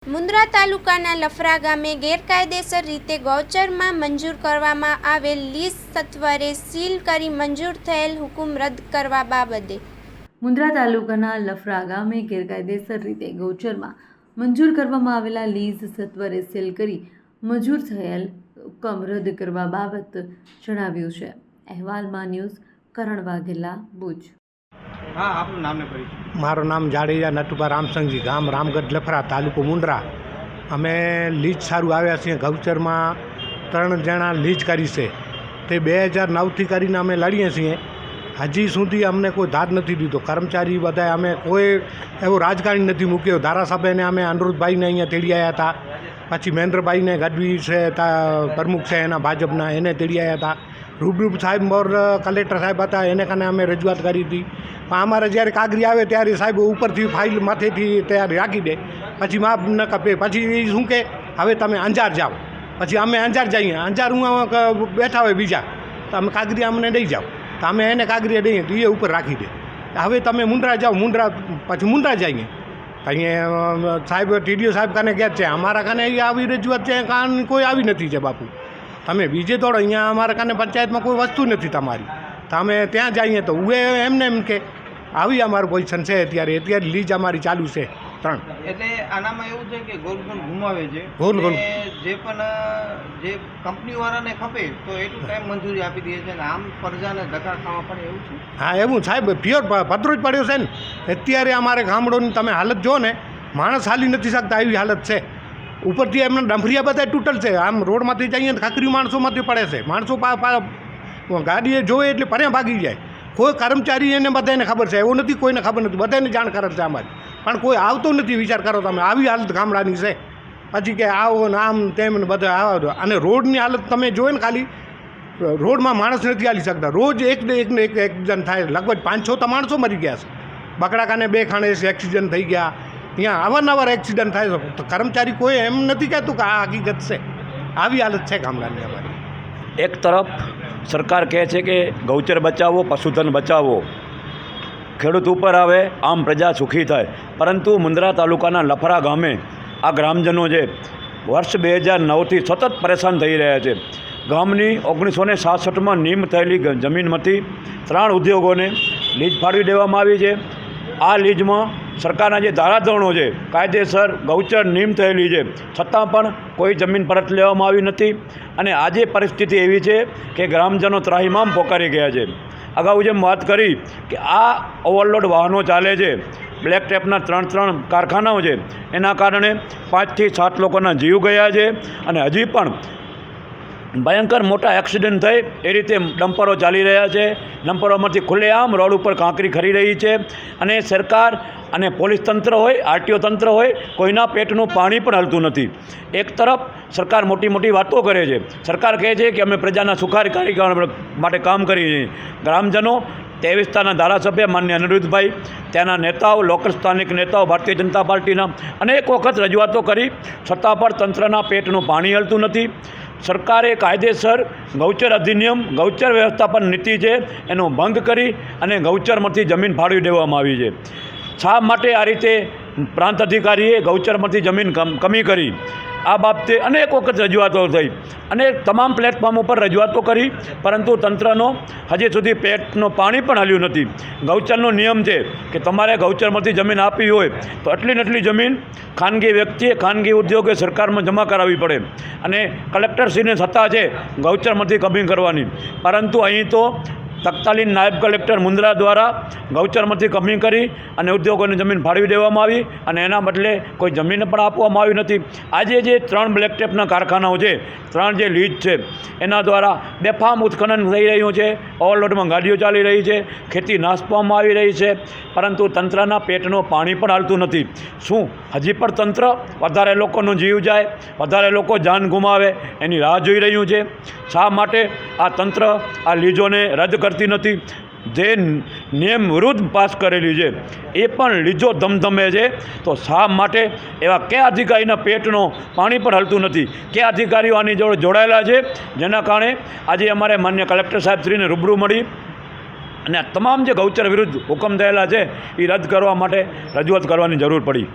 મુન્દ્રા તાલુકાના લફરા ગામે ગેરકાયદેસર રીતે ગૌચરમાં મંજૂર કરવામાં આવેલ લીઝ સત્વરે સીલ કરી મંજૂર થયેલ હુકમ રદ કરવા બાબતે મુન્દ્રા તાલુકાના લફરા ગામે ગેરકાયદેસર રીતે ગૌચરમાં મંજૂર કરવામાં આવેલા લીઝ સત્વરે સીલ કરી મંજૂર થયેલ હુકમ રદ કરવા બાબત જણાવ્યું છે। અહેવાલમાં ન્યૂઝ કરણ વાઘેલા, ભુજ। हाँ, आपનું નામ ને પરિચય। મારું નામ જાડેજા નટુભા રામસંગજી, ગામ રામગઢ લફરા, તાલુકો મુન્દ્રા। અમે લીજ સારું આવ્યા છીએ। ગૌચરમાં 3 જણા લીજ કરી છે તે 2009થી કરીને અમે લડીએ છીએ। હજી સુધી અમને કોઈ દાદ નથી દીધો। કર્મચારી બધા અમે કોઈ એવો રાજકારણી નથી મૂક્યો। ધારાસભ્યને અમે અનિરુદ્ધભાઈને અહીંયા તેડી આવ્યા હતા, પછી મહેન્દ્રભાઈને ગઢવી છે પ્રમુખ છે એના ભાજપના, એને તેડી આવ્યા હતા। રૂબરૂ સાહેબ મોર કલેક્ટર સાહેબ હતા, એને કને અમે રજૂઆત કરી હતી। પણ અમારે જ્યારે કાગરી આવે ત્યારે સાહેબ ઉપરથી ફાઇલ માથેથી તૈયાર રાખી દે, પછી માપ ન કપે, પછી શું કે હવે તમે અંજાર જાઓ। પછી અમે અંજાર જઈએ, અંજાર હું બેઠા હોય બીજા, તો અમે કાગરી અમને દઈ જાઓ, તો અમે એને કાગરી દઈએ તો એ ઉપર રાખી દે। હવે તમે મુન્દ્રા જાઓ, મુન્દ્રા પછી મુન્દ્રા જઈએ તો અહીંયા સાહેબ ટીડીઓ સાહેબ કાને ગયા છે, અમારા કાને આવી રજૂઆત છે કારણ કોઈ આવી નથી છે બાપુ। તમે બીજે દોડો, અહીંયા અમારા કાને પંચાયતમાં કોઈ વસ્તુ નથી તમારી, તો અમે ત્યાં જઈએ તો ઉએ એમને એમ કે આવી અમારું પોઝિશન છે। અત્યારે લીજ અમારી ચાલુ છે 3। એટલે આનામાં એવું છે કે ગોલ ગોલ ઘુમાવે છે, ગોલ ગોલ જે પણ જે કંપનીવાળાને ખપે તો એટલું ટાઈમ મંજૂરી આપી દે છે ને આમ પ્રજાને ધક્કા ખાવા પડે એવું છે। હા, એવું સાહેબ પ્યોર પત્રો જ પડ્યો છે ને। અત્યારે અમારે ગામડોની તમે હાલત જો ને, માણસ હાલી નથી શકતા એવી હાલત છે। ઉપરથી એમના ડંફરિયા બધા તૂટલ છે। આમ રોડમાંથી જઈએ તો ખાખરી માણસોમાંથી પડે છે। માણસો ગાડીએ જોવે એટલે પર્યા ભાગી જાય। કોઈ કર્મચારી એને બધાને ખબર છે, એવું નથી કોઈને ખબર નથી, બધાને જાણ કરે છે અમારી, પણ કોઈ આવતો નથી। વિચાર કરો તમે, આવી હાલત ગામડાની છે। પછી કે આવો ને આમ તેમ ને બધા આવો। અને રોડની હાલત તમે જોઈ ને, ખાલી રોડમાં માણસ નથી હાલી શકતા। રોજ એકને એક એક્સિડન્ટ થાય, લગભગ 5-6 તો માણસો મરી ગયા છે। બકડાકાને 2 ખાણે એક્સિડન્ટ થઈ ગયા, ત્યાં અવારનવાર એક્સિડન્ટ થાય છે। તો કર્મચારી કોઈ એમ નથી કહેતું કે આ હકીકત છે। આવી હાલત છે ગામડાની અમારી। એક તરફ સરકાર કહે છે કે ગૌચર બચાવો, પશુધન બચાવો, ખેડૂત ઉપર આવે, આમ પ્રજા સુખી થાય, પરંતુ મુન્દ્રા તાલુકાના લફરા ગામે આ ગ્રામજનો જે વર્ષ 2009થી સતત પરેશાન થઈ રહ્યા છે। ગામની 1966માં નિયમ થયેલી જમીનમાંથી 3 ઉદ્યોગોને લીજ ફાળવી દેવામાં આવી છે। આ લીજમાં સરકારના જે ધારાધોરણો છે, કાયદેસર ગૌચર નિયમ થયેલી છે, છતાં પણ કોઈ જમીન પરત લેવામાં આવી નથી। અને આજે પરિસ્થિતિ એવી છે કે ગ્રામજનો ત્રાહિમામ પોકારી ગયા છે। અગાઉ જેમ વાત કરી કે આ ઓવરલોડ વાહનો ચાલે છે, બ્લેક ટેપના 3 કારખાનાઓ છે, એના કારણે 5 થી 7 લોકોના જીવ ગયા છે। અને હજી પણ ભયંકર મોટા એક્સિડન્ટ થાય એ રીતે ડમ્પરો ચાલી રહ્યા છે। ડમ્પરોમાંથી ખુલ્લેઆમ રોડ ઉપર કાંકરી ખરી રહી છે। અને સરકાર અને પોલીસ તંત્ર હોય, આરટીઓ તંત્ર હોય, કોઈના પેટનું પાણી પણ હલતું નથી। એક તરફ સરકાર મોટી મોટી વાતો કરે છે, સરકાર કહે છે કે અમે પ્રજાના સુખાકારી માટે કામ કરીએ છીએ। ગ્રામજનો, તે વિસ્તારના ધારાસભ્ય માન્ય અનિરુદ્ધભાઈ, ત્યાંના નેતાઓ, લોકલ સ્થાનિક નેતાઓ, ભારતીય જનતા પાર્ટીના અનેક વખત રજૂઆતો કરી, છતાં પણ તંત્રના પેટનું પાણી હલતું નથી। સરકારે કાયદેસર ગૌચર અધિનિયમ, ગૌચર વ્યવસ્થાપન નીતિ છે એનો ભંગ કરી અને ગૌચરમાંથી જમીન ફાળવી દેવામાં આવી છે। શા માટે આ રીતે પ્રાંત અધિકારીએ ગૌચરમાંથી જમીન કમી કરી? આ બાબતે અનેક વખત રજૂઆતો થઈ અને તમામ પ્લેટફોર્મ ઉપર રજૂઆતો કરી, પરંતુ તંત્રનો હજી સુધી પેટનું પાણી પણ હલ્યું નથી। ગૌચરનો નિયમ છે કે તમારે ગૌચરમાંથી જમીન આપવી હોય તો એટલી ને એટલી જમીન ખાનગી વ્યક્તિએ, ખાનગી ઉદ્યોગે સરકારમાં જમા કરાવવી પડે અને કલેક્ટરશ્રીને સત્તા છે ગૌચરમાંથી કમી કરવાની, પરંતુ અહીં તો તત્કાલીન નાયબ કલેક્ટર મુન્દ્રા દ્વારા ગૌચરમાંથી કમી કરી અને ઉદ્યોગોને જમીન ફાળવી દેવામાં આવી અને એના બદલે કોઈ જમીન પણ આપવામાં આવી નથી। આજે જે 3 બ્લેક ટેપના કારખાનાઓ છે, 3 જે લીજ છે, એના દ્વારા બેફામ ઉત્ખનન થઈ રહ્યું છે, ઓવરલોડમાં ગાડીઓ ચાલી રહી છે, ખેતી નાશ પામવામાં આવી રહી છે, પરંતુ તંત્રના પેટનું પાણી પણ હાલતું નથી। શું હજી પણ તંત્ર વધારે લોકોનો જીવ જાય, વધારે લોકો જાન ગુમાવે એની રાહ જોઈ રહ્યું છે? શા માટે આ તંત્ર આ લીજોને રદ કરતી નથી? જે નિયમ વિરુદ્ધ પાસ કરેલી છે એ પણ લીજો ધમધમે છે, તો શા માટે એવા કયા અધિકારીના પેટનો પાણી પણ હલતું નથી? કયા અધિકારીઓ આની જોડે જોડાયેલા છે, જેના કારણે આજે અમારે માન્ય કલેક્ટર સાહેબશ્રીને રૂબરૂ મળી અને આ તમામ જે ગૌચર વિરુદ્ધ હુકમ થયેલા છે એ રદ કરવા માટે રજૂઆત કરવાની જરૂર પડી।